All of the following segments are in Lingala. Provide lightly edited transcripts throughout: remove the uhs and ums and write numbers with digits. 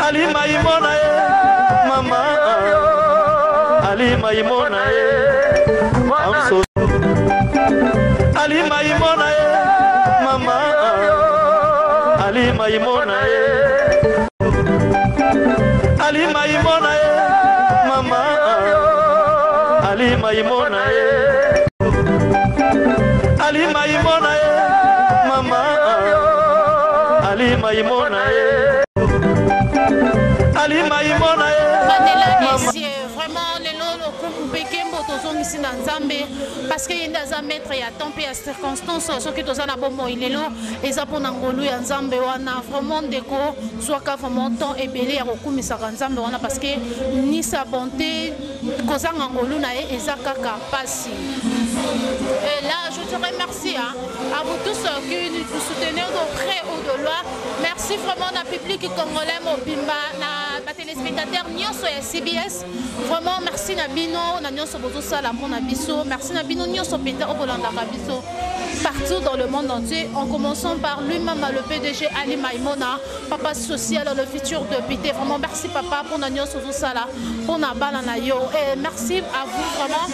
Ali Maimona mama Ali Maimona I'm so Ali Maimona mama Ali Maimona Ali Maimona mama Ali Maimona Ali Maimona mama Ali Maimona Ali Maimona vraiment les lots Bekembo tozong ici dans Nzambe parce que yenda za maître ya temps et ya circonstance so que tozana bomo ilelo eza pona ngolu ya Nzambe wana vraiment ndeko soka vraiment temps ebele ya kokumisa Nzambe wana parce que ni sa bonté kozanga ngolu na ye eza kaka pasi. Et là, je te remercie à vous tous qui nous soutenez de près ou de loin. Merci vraiment à public congolais, Mobimba, à téléspectateurs, Nyonso et CBS. Vraiment, merci Nabino, Nyonso Bozosala pour Nabiso. Merci Nabino, Nyonso Peta Obolanda Rabiso. Partout dans le monde entier, en commençant par lui-même, le PDG Ali Maimona, papa social, le futur député. Vraiment, merci papa pour Nyonso Bozosala, pour Nabala Nayo. Et merci à vous vraiment.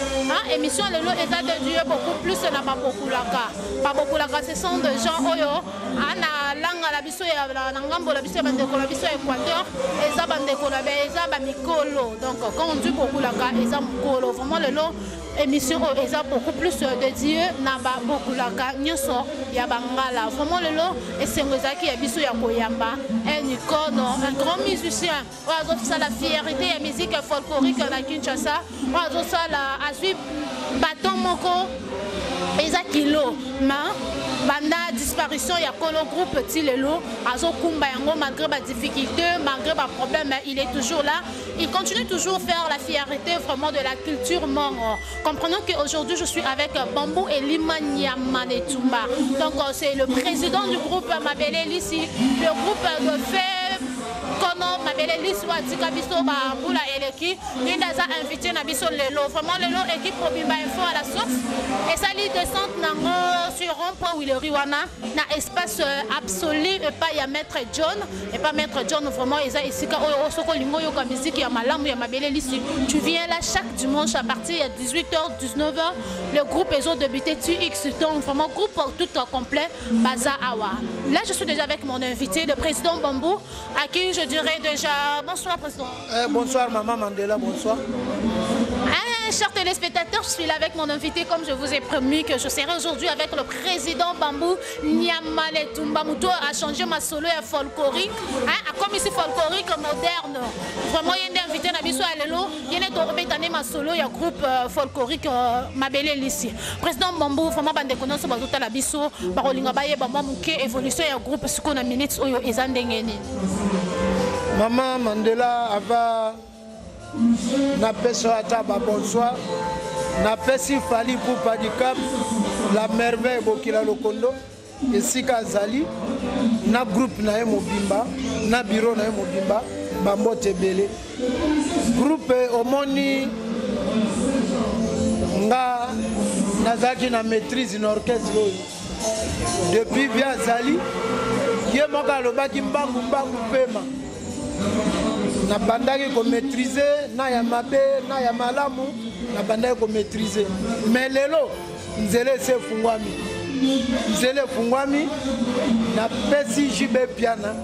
Émission Lelo État de Dieu, beaucoup plus na Babokulaka. Babokulaka, ce sont des gens oyo, ana langa la biso ya na ngambo la biso bandeko la biso Équateur, eza bandeko la eza ba mikolo. Donc quand on dit Bokulaka, eza mikolo. Vraiment Lelo émission eza beaucoup plus dédié na Babokulaka nyonso ya bangala. Vraiment Lelo esengozaki ya biso ya koyamba, un icône, un grand musicien. Oazo ça la fierté ya musique folklorique na Kinshasa. Oazo ça la azui baton moko eza kilo ma banda disparition ya kolo groupe Tilelo azo kumba yango malgré ba difficultés malgré ba problème il est toujours là, il continue toujours à faire la fierté vraiment de la culture mort. Comprenons qu'aujourd'hui je suis avec Bambou et Limanyamane Tumba, donc c'est le président du groupe Mabele Lissi, le groupe de fait Kono Mabele Lissi wa Tikabiso ba Bula Eleki Lindaza invité na biso lelo vraiment lelo équipe Obimba Info à la source et ça li descente nango sur rond-point Willery wana na espace absolu et pas ya maître John et pas maître John vraiment ils a ici ka oyo soko lingo yo ka musique ya malamu ya Mabele Lissi. Tu viens là chaque dimanche à partir de 18h 19h le groupe ils ont débuté TX donc vraiment groupe tout complet Baza Awa. Là je suis déjà avec mon invité le président Bambou à qui je dirais déjà bonsoir président. Bonsoir maman Mandela, bonsoir. Chers téléspectateurs, je suis là avec mon invité comme je vous ai promis que je serai aujourd'hui avec le président Bambou Nyamale Tumba. Mouto a changé ma solo à folklorique, comme ici folklorique moderne. Vraiment il y a un invité Nabiso Alelo, il y a un ma solo et groupe folklorique Mabele Lissi. Président Bambou, vraiment bande connaissance bazuta la biso, barolinga baye bamba muke évolution et groupe siko na minutes oyo ezandengeni. Maman Mandela ava na peso ataba bonsoir na pesi fali pour padikap la merveille bokila lokondo esika zali na groupe na Mobimba na bureau na Mobimba bambote belé groupe omoni nga nazaki na maîtrise na orchestre depuis bien zali ye moka lobaki mbangu pema na bandaki ko maîtriser na ya mabe na ya malamu na bandaki ko maîtriser mais lelo nzele se fungwami na pesi jibe piana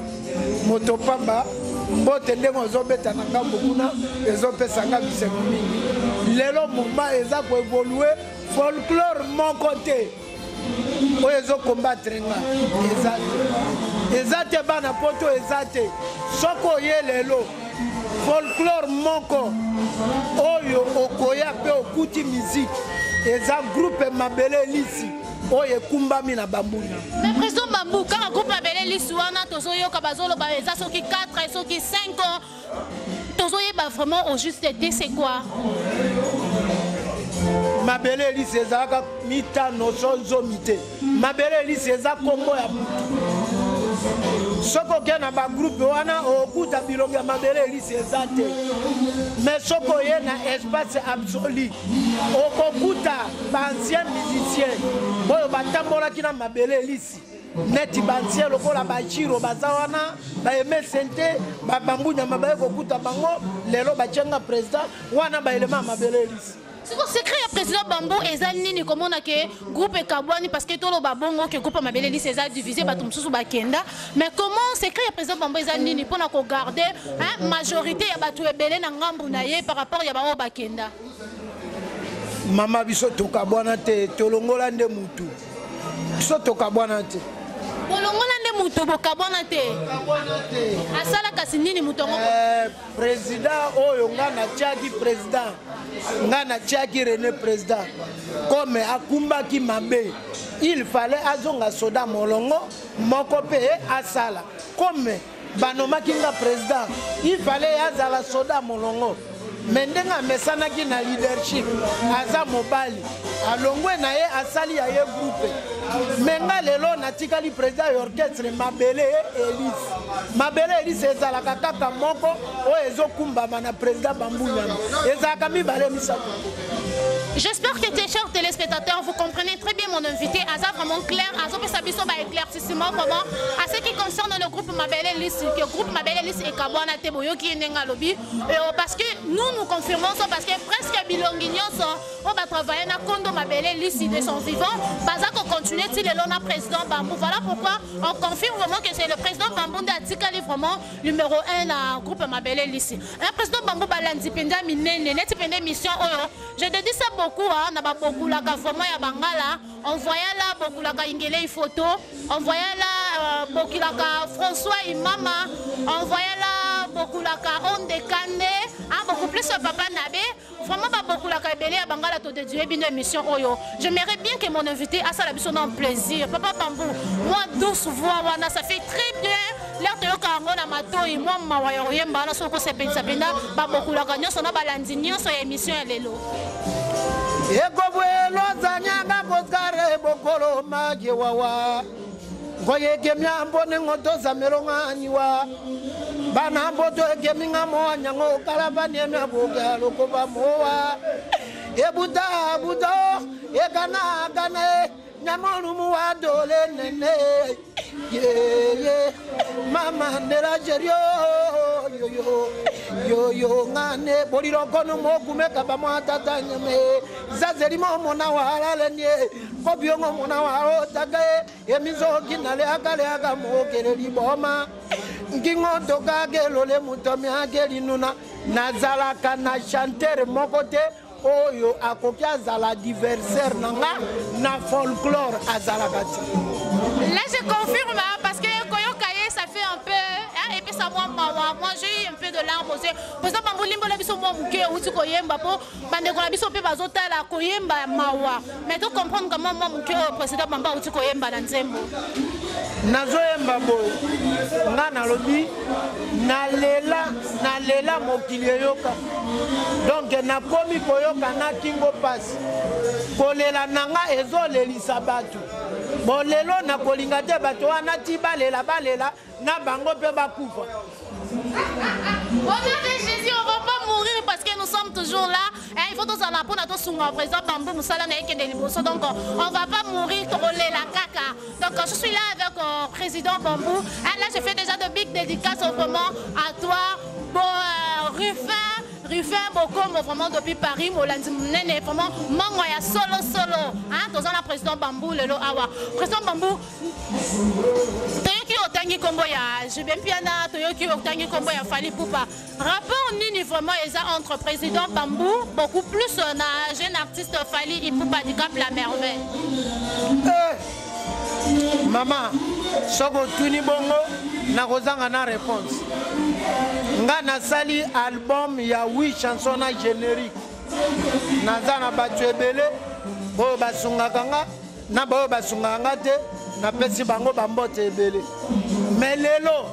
motopamba mbote ndenge ozobeta na ngambo kuna ezopesanga bisengo mingi lelo mumba eza ko évoluer folklore mon côté oyo ezokombattre nga eza te bana poto eza te soko ye lelo folklore moko oyo okoya pe okuti musique eza groupe Mabele Lissi oyo ekumbami na bambuna. Mais président Bambou, quand un groupe Mabele Lissi wana tozoyoka bazoloba eza soki 4 et soki 5 ans tozoyeba vraiment au juste été c'est quoi? Mabele Lissi ezaka mitano sozomite Mabele Lissi eza kombo ya soko ke na ba groupe wana okuta bilongo ya Mabele Lissi eza te mais soko ye na espace absolu okokuta ba ancien musicien boyo batambolaki na Mabele Lissi neti bantie lokola bachiro bazawana baeme sente babambunya mabaye kokuta bango lelo bachenga président wana baelema mabele elisi. Si vous secret le président Bambou et Zanini comme on a que groupe Kabouani parce que tout le babongo que groupe Mabele Elise est divisé par tout sous Bakenda, mais comment secret le président Bambou et Zanini pour nous garder hein majorité ya batu ebele na ngambu na ye par rapport ya ba Bakenda. Mama biso to Kabouana te tolongola nde mutu. Biso to Kabouana te. Bolongola nde mutu bo Kabouana te. Asala kasi nini mutongo? Président oyo ngana tiaki président. Ngana tiaki René président. Comme akumba ki mabe. Il fallait azonga soda molongo moko pe asala. Comme banoma kinga président. Il fallait azala soda molongo. Mendenga mesana ki na leadership aza mobali alongwe na ye asali ya ye groupe menga lelo natikali président orchestre Mabele Elise ezalaka kaka moko o ezokumbama na président Bambunyana ezalaka mibale misato. J'espère que tes chers téléspectateurs, vous comprenez très bien mon invité. Aza vraiment clair, Aza peut s'habiller sur éclaircissement vraiment. À ce qui concerne le groupe Mabele Elise, le groupe Mabele Elise et Kabouana Teboyo qui est nenga lobby, parce que nous confirmons ça parce que presque bilongignon on va travailler na Kondo Mabele Elise de son vivant. Baza qu'on continue si le lona président Bambou. Voilà pourquoi on confirme vraiment que c'est le président Bambou d'Atikali vraiment numéro 1 dans le groupe Mabele Elise. Un président Bambou balandi penda minene, neti penda mission oyo. Je te dis ça beaucoup hein, na ba beaucoup la vraiment ya bangala, on voyait là beaucoup la ingele photo, on voyait là beaucoup la François Imama, on voyait là beaucoup la on décané, hein, beaucoup plus papa Nabé, vraiment pas beaucoup la belé à bangala to dédié bien émission oyo. J'aimerais bien que mon invité a ça la mission en plaisir. Papa Bambou, moi douce voix wana ça fait très bien. L'air de l'okango na matoi moi mawayo yemba na soko sependa ba beaucoup la kanyo sona balandi nyonso ya émission ya lelo. Ekobwelo zanyanga koskare bokolo magi wawa ngoye gemya mbone ngotoza melongani wa bana mboto geminga mo nyango kalabani na boga lokoba mowa ebuda budo ekana kana nyamonu mu adole nene ye mama ndela jerio yo ngane boliro kono mo kumeka ba mwata tanyame zazeli mo mona wala lenye kobiongo mona wala tagae emizo kinale akale aga mo kereli boma ngingo toka gelole mutomi ageli nuna nazalaka na chanteur mokote oyo akoki azala diversaire nanga na folklore azalakati. Là je confirme hein, parce que Koyokaye ça fait un peu hein, et puis ça moi j'ai eu un peu de larmes aussi. Par exemple Bambulimbo la biso moi muke uti koyemba po bande ko la biso pe bazota la koyemba mawa. Mais tu comprendre comment moi muke président Bamba uti koyemba na nzembo. Nazoyemba boy ngana lobi nalela mokili yoka. Donc na komi koyoka na kingo pass. Kolela nanga ezolelisa batu. Bon lelo na kolinga te bato wana ti balela na bango pe bakufa. Au nom de Jésus, on ne va pas mourir parce que nous sommes toujours là. Et il faut tous en apprendre à tous sur président Bambou Moussala donc on ne va pas mourir troller la caca. Donc je suis là avec le président Bambou. Et là je fais déjà de big dédicaces vraiment à toi, bon, Ruffin Bokom vraiment depuis Paris, Molandi Mnene vraiment Mangoya solo hein, dans la président Bambou lelo awa. Président Bambou Toyoki Otangi Kombo ya Jebempiana, Toyoki Otangi Kombo ya Fali Poupa. Rapport nini vraiment entre président Bambou beaucoup plus na jeune artiste Fali Poupa du Cap La Merveille. Maman, soko tuni bongo na kozanga na réponse. Nga nasali album ya 8 chansons na générique. Naza na batu ebele bo basungaka nga na bo basungaka nga te na pesi bango bambote ebele. Mais lelo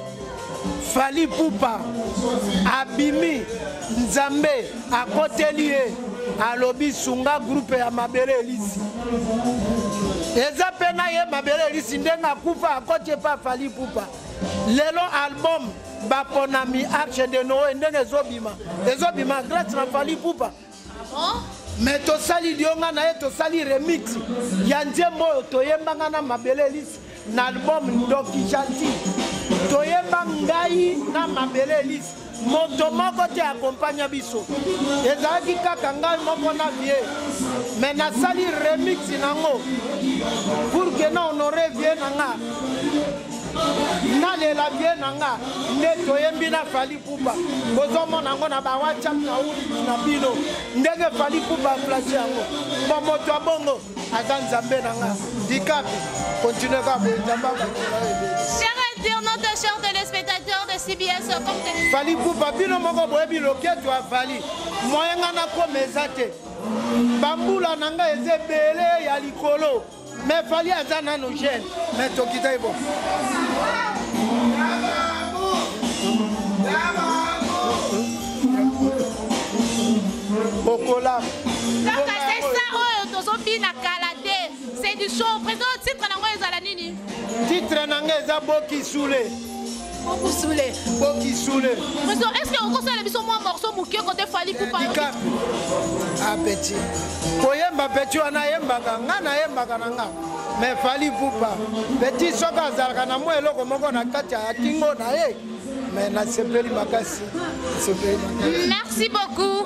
Fali Poupa abimi Nzambe akoteli ye alobi sunga groupe ya Mabele Elise. Eza pena ye Mabele Elise ndenga kufa akote pa Fali Poupa. Lelo album Baponami Arche de Noé ndenge ezobima grâce na Fali Poupa. Mais to sali dionga na ye to sali remix ya nzembo toyembanga na Mabele Elise na album Ndoki Chanti toyemba ngai na Mabele Elise moto moko te accompagne biso ezalaki kaka ngai moko na vie mais nasali remix nango pour que na honore vie nanga nalela vie nanga nde toyembi na Fally Ipupa bozomona ngo na ba WhatsApp na uli na bino ndenge Fally Ipupa place yango bo moto abongo aza nzambe nanga dikapi continue ka nzamba. Chers internautes, chers téléspectateurs de CBS, comme télévision. Fally Ipupa bino moko boyebi loketo ya Fally moyenga na komeza te bambula nanga eze bele ya likolo mais Fally aza nano jeune mais tokita ibo Bokola. Donc c'est ça, oh, tozobi na kalade. C'est du show. Président, titre nango ezala nini? Titre nango eza Boki Soule. Boki Soule. Boki Soule. Président, est-ce que on conseille la mission moi morceau mouké côté Fally Ipupa? Ah petit. Koyemba petit wana yembaka ngana yembaka nanga. Mais Fally Ipupa. Petit soka zalaka na mo eloko moko na kati ya kingo na ye. Mais na sepeli makasi. Merci beaucoup.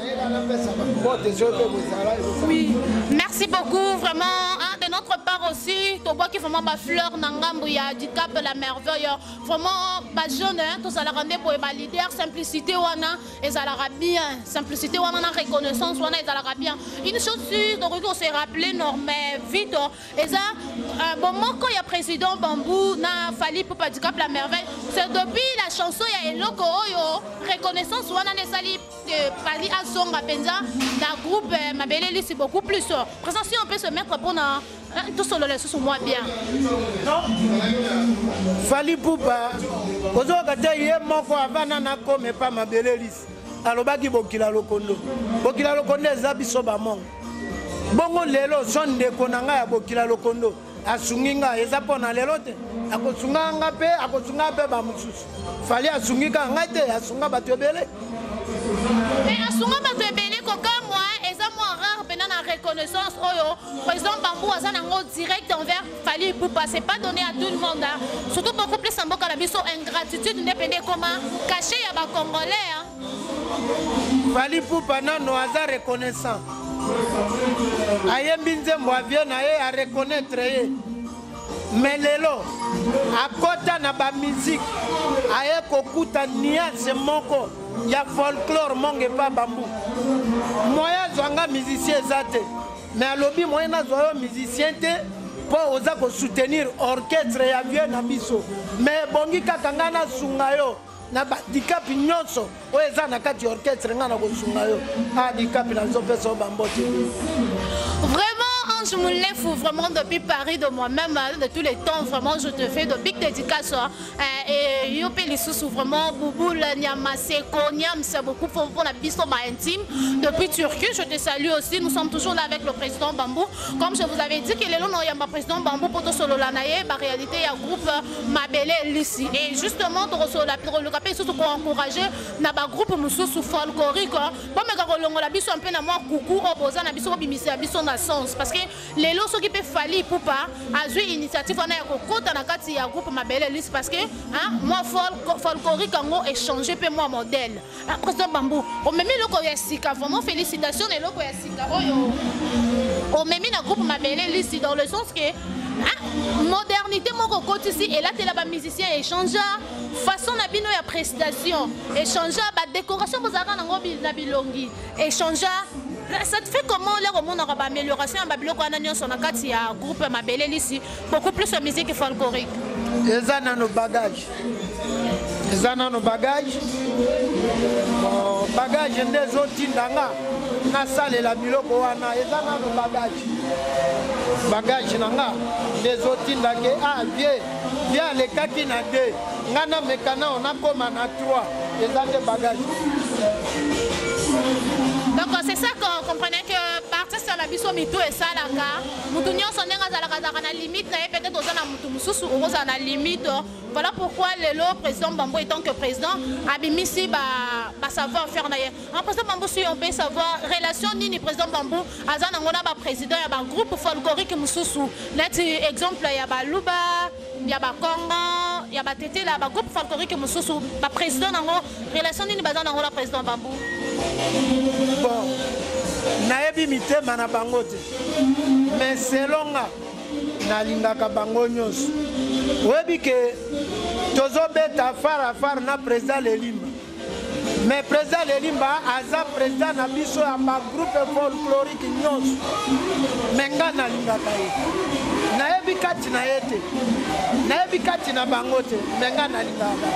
Oui, merci beaucoup vraiment. Hein, de notre part aussi, tu vois qu'il faut ma fleur Nangambouya du Cap la merveille. Vraiment, ma jeune, tout ça la rendait pour ma leader, simplicité wana, et ça la bien. Simplicité wana, reconnaissance wana, et ça la bien. Une chose sûre, donc on s'est rappelé, non, mais vite, et ça, bon, moi, quand il y a président Bambou, na Fally Ipupa du Cap la merveille, c'est depuis la chanson, il y a un logo, reconnaissance wana, ne sali Fally à son Penza, dans groupe Mabele Elise, c'est beaucoup plus. Présent, si on peut se mettre pour tout seul, les sous moi bien. Fally Ipupa, aujourd'hui, il y a mon frère Vanana comme pas Mabele Elise. Alors, baki bokila lokondo. Bokila lokondo, zabiso bamong. Bongo lelo son de konanga ya bokila lokondo. Asunginga, ezapona lelo te. Akosunga ngape, akosunga pe bamususu. Fally asungika ngate, asunga batebele. Mais asunga batebele koka moi, eza moi rare pendant la reconnaissance oyo. Président Bambou a un direct envers Fally Ipupa, c'est pas donné à tout le monde. Hein. Surtout beaucoup plus en boka la biso ingratitude n'épendait comment caché ya ba congolais. Hein. Fally Ipupa nano aza reconnaissant. Ayembi nzembo avie na ye a reconnaître ye. Mais lelo akota na ba musique aye kokuta nuance moko ya folklore monge pa Bambou. Moya zwanga musicien zate. Mais alobi moya na zwa musicien te po oza ko soutenir orchestre ya vie na biso. Mais bongi kaka ngana sunga yo na ba dikapi nyonso o eza na kati orchestre ngana ko sunga yo. Ah dikapi na zo peso bambote. Vraiment, Ange Moulefou, vraiment depuis Paris de moi-même, de tous les temps, vraiment je te fais de big dédicaces. Et Yopé Lissoussou, vraiment, Bouboul, Niamaseko, Niam, c'est beaucoup pour la piste intime. Depuis Turquie, je te salue aussi. Nous sommes toujours là avec le président Bambou. Comme je vous avais dit, qu'il est là, il y a un président Bambou pour tout solo l'anaye. En réalité, il y a un groupe Mabele Elise. Et justement, le capé sous pour encourager, il y a un groupe Moussou folklorique. Bon, mais quand on a un peu de coucou, opposant à Bisso, Bisso na sens. Parce que les lots qui peuvent Fally Ipupa a joué initiative on a côté dans kati ya groupe Mabele Elise parce que hein moi folklorique en échanger pe moi modèle. Président Bambou, on me met le ko ya sika vraiment félicitations et le ko ya sika oyo. On me met dans groupe Mabele Elise dans le sens que modernité mon côté ici et là tu là musicien échanger façon na bino ya prestation échanger ba décoration vous avez na bilongi échanger. Ça te fait comment les romans n'aura pas amélioration à Babylone quand on a son akati à groupe Mabele Elise beaucoup plus de musique folklorique. Ils ont nos bagages. Ils ont nos bagages. Bagages des autres ndanga na salle la biloko wana ils ont nos bagages. Bagages nanga des autres ndake ah bien les kaki na deux ngana mekana on a comme na trois ils ont des bagages. Donc c'est ça qu'on comprenait que partir sur la biso mito et ça là car nous tenions son na limite peut-être dans un mutu mususu on a limite voilà pourquoi le président Bambou étant que président a mis ici ba savoir faire d'ailleurs en président Bambou si on peut savoir relation ni président Bambou azana ngona ba président ya ba groupe folklorique mususu là exemple ya ba luba ya ba Congo ya ba tete la ba groupe folklorique mususu ba président nango relation nini baza nango la président Bambou. Bon nayebi mitema na bango te mais selonga nalingaka bango nyonso oyebi ke tozobeta far na président Lelimba mais président Lelimba aza président na biso ya bagroupe folklorique nyonso mais nga nalingaka ye nayebi kati na ye te nayebi kati na bango te mais nga nalingaka